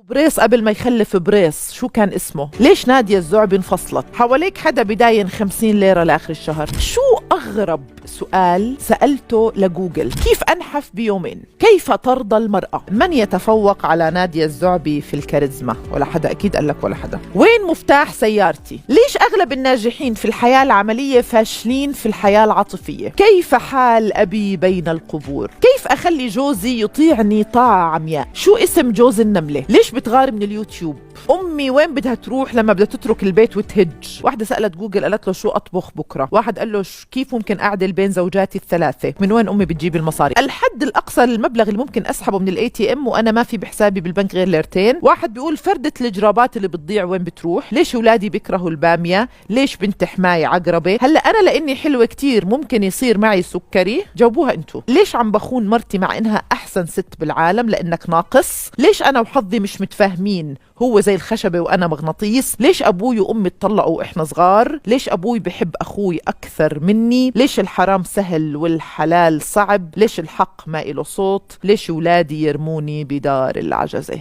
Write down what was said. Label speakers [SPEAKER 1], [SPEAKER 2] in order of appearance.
[SPEAKER 1] بريس قبل ما يخلف بريس شو كان اسمه؟ ليش نادية الزعبي انفصلت؟ حواليك حدا بداين 50 ليرة لآخر الشهر. شو أغرب سؤال سألته لجوجل؟ كيف أنحف بيومين؟ كيف ترضى المرأة؟ من يتفوق على نادية الزعبي في الكاريزما؟ ولا حدا أكيد قال لك ولا حدا. وين مفتاح سيارتي؟ ليش أغلب الناجحين في الحياة العملية فاشلين في الحياة العاطفية؟ كيف حال أبي بين القبور؟ كيف أخلي جوزي يطيعني طاعة عمياء؟ شو اسم جوز النملة؟ ليش بتغار من اليوتيوب؟ أمي وين بدها تروح لما بدها تترك البيت وتهج؟ واحدة سألت جوجل قالت له شو أطبخ بكرة؟ واحد قال له كيف ممكن أعدل بين زوجاتي الثلاثة؟ من وين أمي بتجيب المصاري؟ الحد الأقصى للمبلغ اللي ممكن أسحبه من الاي تي ام وأنا ما في بحسابي بالبنك غير ليرتين. واحد بيقول فردة الجرابات اللي بتضيع وين بتروح؟ ليش أولادي بيكرهوا البامية؟ ليش بنت حماي عقربة؟ هلا أنا لأني حلوة كتير ممكن يصير معي سكري؟ جاوبوها أنتو. ليش عم بخون مرتي مع إنها أحسن ست بالعالم؟ لأنك ناقص. ليش أنا وحظي مش متفاهمين؟ هو زي الخشبة وأنا مغناطيس. ليش أبوي وأمي اتطلقوا وإحنا صغار؟ ليش أبوي بحب أخوي أكثر مني؟ ليش الحرام سهل والحلال صعب؟ ليش الحق ما إله صوت؟ ليش أولادي يرموني بدار العجزة؟